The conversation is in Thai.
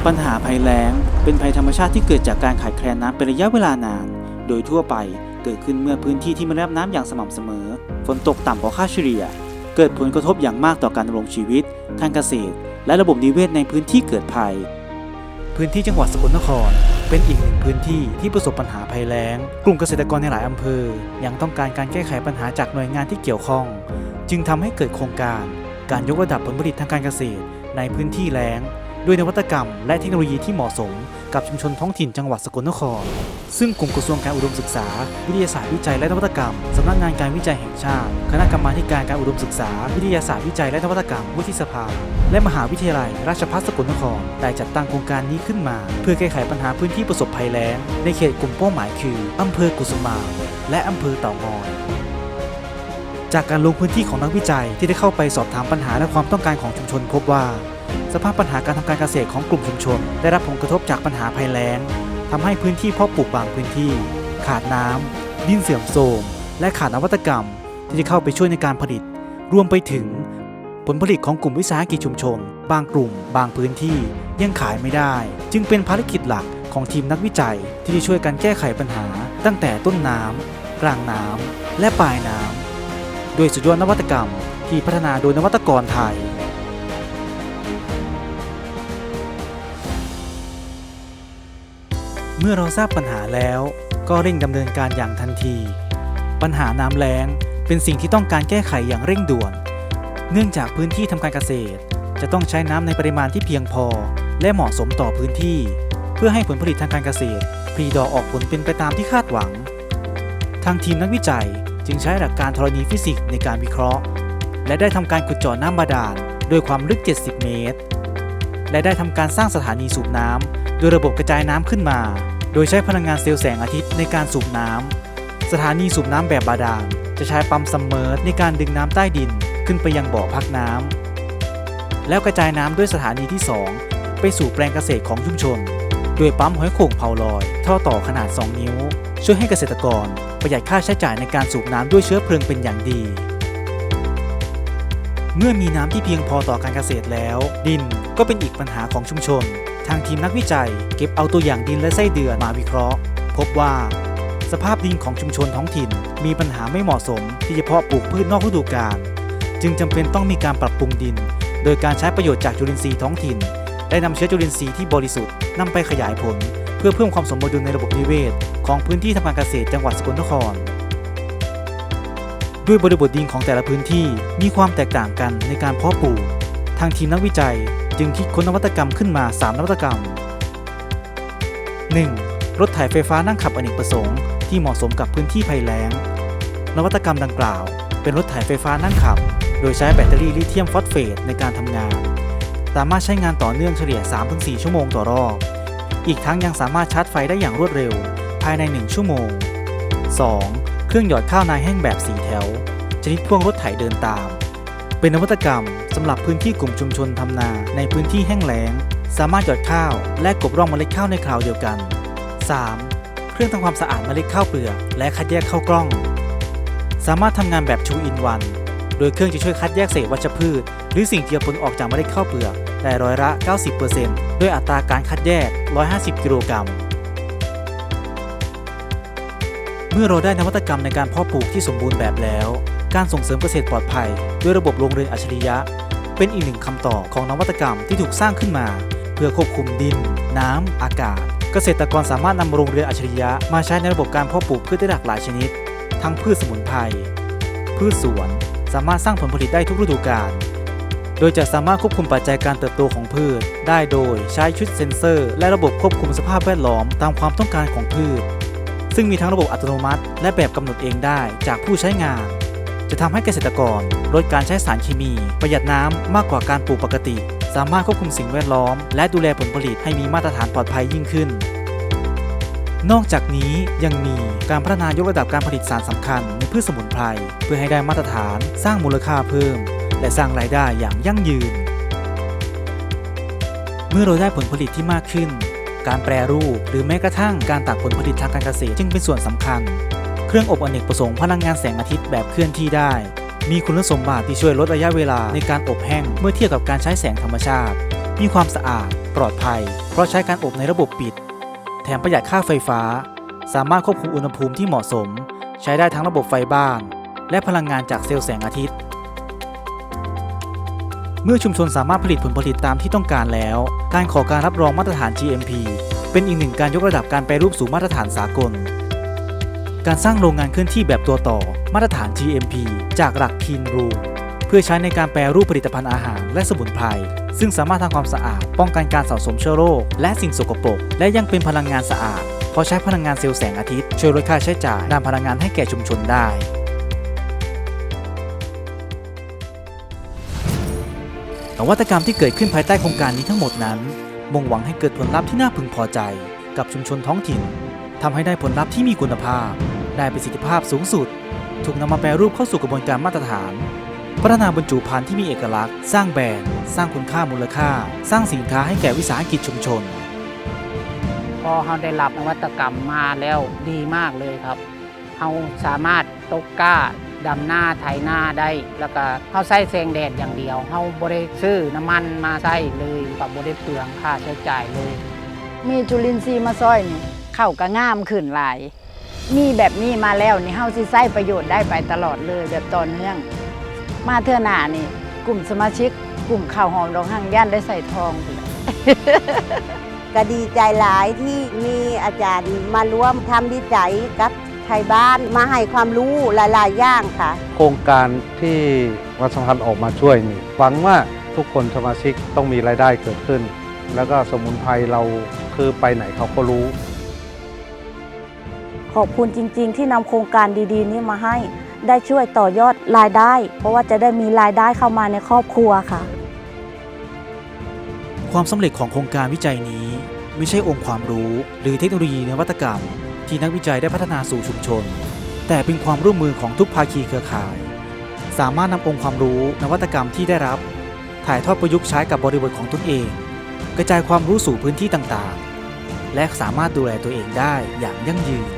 ปัญหาภัยแล้งเป็นภัยธรรมชาติที่เกิดจากการขาดแคลนน้ำเป็นระยะเวลานานโดยทั่วไปเกิดขึ้นเมื่อพื้นที่ที่ไม่ได้รับน้ำอย่างสม่ำเสมอฝนตกต่ำกว่าค่าเฉลี่ยเกิดผลกระทบอย่างมากต่อการดำรงชีวิตทางเกษตรและระบบนิเวศในพื้นที่เกิดภัยพื้นที่จังหวัดสกลนครเป็นอีกหนึ่งพื้นที่ที่ประสบปัญหาภัยแล้งกลุ่มเกษตรกรในหลายอำเภอยังต้องการการแก้ไขปัญหาจากหน่วยงานที่เกี่ยวข้องจึงทำให้เกิดโครงการยกระดับผลผลิตทางการเกษตรในพื้นที่แล้งด้วยนวัตกรรมและเทคโนโลยีที่เหมาะสมกับชุมชนท้องถิ่นจังหวัดสกลนครซึ่งกรมกระทรวงการอุดมศึกษาวิทยาศาสตร์วิจัยและนวัตกรรมสำนักงานการวิจัยแห่งชาติคณะกรรมาการการอุดมศึกษาวิทยาศาสตร์วิจัยและนวัตกรรมวุฒิสภาและมหาวิทยาลัยราชภัฏสกลนครได้จัดตั้งโครงการนี้ขึ้นมาเพื่อแก้ไขปัญหาพื้นที่ประสบภัยแล้งในเขตกลุ่มเป้าหมายคืออำเภอกุสุมารและอำเภอเต่างอยจากการลงพื้นที่ของนักวิจัยที่ได้เข้าไปสอบถามปัญหาและความต้องการของชุมชนพบว่าสภาพปัญหาการทำการเกษตรของกลุ่มชุมชนได้รับผลกระทบจากปัญหาภัยแล้งทำให้พื้นที่เพาะปลูกบางพื้นที่ขาดน้ำดินเสื่อมโทรมและขาดนวัตกรรมที่จะเข้าไปช่วยในการผลิตรวมไปถึงผลผลิตของกลุ่มวิสาหกิจชุมชนบางกลุ่มบางพื้นที่ยังขายไม่ได้จึงเป็นภารกิจหลักของทีมนักวิจัยที่จะช่วยกันแก้ไขปัญหาตั้งแต่ต้นน้ำกลางน้ำและปลายน้ำโดยสุดยอดนวัตกรรมที่พัฒนาโดยนวัตกรไทยเมื่อเราทราบปัญหาแล้วก็เร่งดำเนินการอย่างทันทีปัญหาน้ำแล้งเป็นสิ่งที่ต้องการแก้ไขอย่างเร่งด่วนเนื่องจากพื้นที่ทำการเกษตรจะต้องใช้น้ำในปริมาณที่เพียงพอและเหมาะสมต่อพื้นที่เพื่อให้ผลผลิตทางการเกษตรผลิดอกออกผลเป็นไปตามที่คาดหวังทางทีมนักวิจัยจึงใช้หลักการธรณีฟิสิกส์ในการวิเคราะห์และได้ทำการขุดเจาะน้ำบาดาลโดยความลึก70เมตรและได้ทำการสร้างสถานีสูบน้ำโดยระบบกระจายน้ำขึ้นมาโดยใช้พลังงานเซลล์แสงอาทิตย์ในการสูบน้ำสถานีสูบน้ำแบบบาดาลจะใช้ปั๊มซัมเมอร์ในการดึงน้ำใต้ดินขึ้นไปยังบ่อพักน้ำแล้วกระจายน้ำด้วยสถานีที่2ไปสู่แปลงเกษตรของชุมชนโดยปั๊มห้อยโข่งเผาลอยท่อต่อขนาด2นิ้วช่วยให้เกษตรกรประหยัดค่าใช้จ่ายในการสูบน้ำด้วยเชื้อเพลิงเป็นอย่างดีเมื่อมีน้ำที่เพียงพอต่อการเกษตรแล้วดินก็เป็นอีกปัญหาของชุมชนทางทีมนักวิจัยเก็บเอาตัวอย่างดินและไส้เดือนมาวิเคราะห์พบว่าสภาพดินของชุมชนท้องถิ่นมีปัญหาไม่เหมาะสมที่จะเพาะปลูกพืชนอกฤดูกาลจึงจำเป็นต้องมีการปรับปรุงดินโดยการใช้ประโยชน์จากจุลินทรีย์ท้องถิ่นได้นำเชื้อจุลินทรีย์ที่บริสุทธิ์นำไปขยายผลเพื่อเพิ่มความสมดุลในระบบนิเวศของพื้นที่ทำการเกษตรจังหวัดสกลนครด้วยบริบทดินของแต่ละพื้นที่มีความแตกต่างกันในการเพาะปลูกทางทีมนักวิจัยจึงคิดค้นนวัตกรรมขึ้นมา3นวัตกรรม 1. รถไถไฟฟ้านั่งขับอเนกประสงค์ที่เหมาะสมกับพื้นที่ภัยแล้งนวัตกรรมดังกล่าวเป็นรถไถไฟฟ้านั่งขับโดยใช้แบตเตอรี่ลิเธียมฟอสเฟตในการทำงานสามารถใช้งานต่อเนื่องเฉลี่ย 3-4 ชั่วโมงต่อรอบอีกทั้งยังสามารถชาร์จไฟได้อย่างรวดเร็วภายใน1ชั่วโมง 2. เครื่องหยอดข้าวนายแห้งแบบ4แถวชนิดพ่วงรถไถเดินตามเป็นนวัตกรรมสำหรับพื้นที่กลุ่มชุมชนทำนาในพื้นที่แห้งแล้งสามารถหยอดข้าวและกลบร่องเมล็ดข้าวในคราวเดียวกัน 3. เครื่องทำความสะอาดเมล็ดข้าวเปลือกและคัดแยกข้าวกล้องสามารถทำงานแบบ 2 in 1 โดยเครื่องจะช่วยคัดแยกเศษวัชพืชหรือสิ่งเจือปนออกจากเมล็ดข้าวเปลือกได้ร้อยละ 90% ด้วยอัตราการคัดแยก 150 กิโลกรัมเมื่อเราได้นวัตกรรมในการเพาะปลูกที่สมบูรณ์แบบแล้วการส่งเสริมเกษตรปลอดภัยด้วยระบบโรงเรือนอัจฉริยะเป็นอีกหนึ่งคำตอบของนวัตกรรมที่ถูกสร้างขึ้นมาเพื่อควบคุมดินน้ำอากาศเกษตรกรสามารถนำโรงเรือนอัจฉริยะมาใช้ในระบบการเพาะปลูกพืชได้หลากหลายชนิดทั้งพืชสมุนไพรพืชสวนสามารถสร้างผลผลิตได้ทุกฤดูกาลโดยจะสามารถควบคุมปัจจัยการเติบโตของพืชได้โดยใช้ชุดเซ็นเซอร์และระบบควบคุมสภาพแวดล้อมตามความต้องการของพืชซึ่งมีทั้งระบบอัตโนมัติและแบบกำหนดเองได้จากผู้ใช้งานจะทำให้เกษตรกรลดการใช้สารเคมีประหยัดน้ำมากกว่าการปลูกปกติสามารถควบคุมสิ่งแวดล้อมและดูแลผลผลิตให้มีมาตรฐานปลอดภัยยิ่งขึ้นนอกจากนี้ยังมีการพัฒนายกระดับการผลิตสารสำคัญในพืชสมุนไพรเพื่อให้ได้มาตรฐานสร้างมูลค่าเพิ่มและสร้างรายได้อย่างยั่งยืนเมื่อเราได้ผลผลิตที่มากขึ้นการแปรรูปหรือแม้กระทั่งการตากผลผลิตทางการเกษตรจึงเป็นส่วนสำคัญเครื่องอบอเนกประสงค์พลังงานแสงอาทิตย์แบบเคลื่อนที่ได้มีคุณสมบัติที่ช่วยลดระยะเวลาในการอบแห้งเมื่อเทียบกับการใช้แสงธรรมชาติ มีความสะอาดปลอดภัยเพราะใช้การอบในระบบปิดแถมประหยัดค่าไฟฟ้าสามารถควบคุมอุณหภูมิที่เหมาะสมใช้ได้ทั้งระบบไฟบ้านและพลังงานจากเซลล์แสงอาทิตย์เมื่อชุมชนสามารถผลิตผลผลิตตามที่ต้องการแล้วการขอการรับรองมาตรฐาน GMP เป็นอีกหนึ่งการยกระดับการแปรรูปสู่มาตรฐานสากลการสร้างโรงงานเคลื่อนที่แบบตัวต่อมาตรฐาน GMP จากหลัก Clean Room เพื่อใช้ในการแปรรูปผลิตภัณฑ์อาหารและสมุนไพรซึ่งสามารถทำความสะอาดป้องกันการสะสมเชื้อโรคและสิ่งสกปรกและยังเป็นพลังงานสะอาดเพราะใช้พลังงานเซลล์แสงอาทิตย์ช่วยลดค่าใช้จ่ายด้านพลังงานให้แก่ชุมชนได้นวัตกรรมที่เกิดขึ้นภายใต้โครงการนี้ทั้งหมดนั้นมุ่งหวังให้เกิดผลลัพธ์ที่น่าพึงพอใจกับชุมชนท้องถิ่นทำให้ได้ผลลัพธ์ที่มีคุณภาพได้ประสิทธิภาพสูงสุดถูกนำมาแปรรูปเข้าสู่กระบวนการมาตรฐานพัฒนาบรรจุภัณฑ์ที่มีเอกลักษณ์สร้างแบรนด์สร้างคุณค่ามูลค่าสร้างสินค้าให้แก่วิสาหกิจชุมชนพอเราได้รับนวัตกรรมมาแล้วดีมากเลยครับเราสามารถตกกล้าดำหน้าไถหน้าได้แล้วก็เราใช้แสงแดดอย่างเดียวเราบ่ได้ซื้อน้ำมันมาใช้เลยกับบ่ได้เปลืองค่าใช้จ่ายเลยมีจุลินทรีย์มาซอยนี่เข้าก็งามขึ้นหลายมีแบบนี้มาแล้วนี่เฮาสิใช้ประโยชน์ได้ไปตลอดเลยแบบต่อเนื่องมาเทื่อหน้านี่กลุ่มสมาชิกกลุ่มข้าวหอมดอกหั่งย่านได้ใส่ทองพุ่นแหละ ก็ดีใจหลายที่มีอาจารย์มาร่วมทำวิจัยกับไทยบ้านมาให้ความรู้หลายๆอย่างค่ะโครงการที่วัดสัมพันธ์ออกมาช่วยนี่หวังว่าทุกคนสมาชิกต้องมีรายได้เกิดขึ้นแล้วก็สมุนไพรเราคือไปไหนเขาก็รู้ขอบคุณจริงๆที่นำโครงการดีๆนี้มาให้ได้ช่วยต่อยอดรายได้ เพราะว่าจะได้มีรายได้เข้ามาในครอบครัวค่ะความสำเร็จของโครงการวิจัยนี้ไม่ใช่องค์ความรู้หรือเทคโนโลยีนวัตกรรมที่นักวิจัยได้พัฒนาสู่ชุมชนแต่เป็นความร่วมมือของทุกภาคีเครือข่ายสามารถนำองค์ความรู้นวัตกรรมที่ได้รับถ่ายทอดประยุกต์ใช้กับบริบทของตนเองกระจายความรู้สู่พื้นที่ต่างๆและสามารถดูแลตัวเองได้อย่างยั่งยืน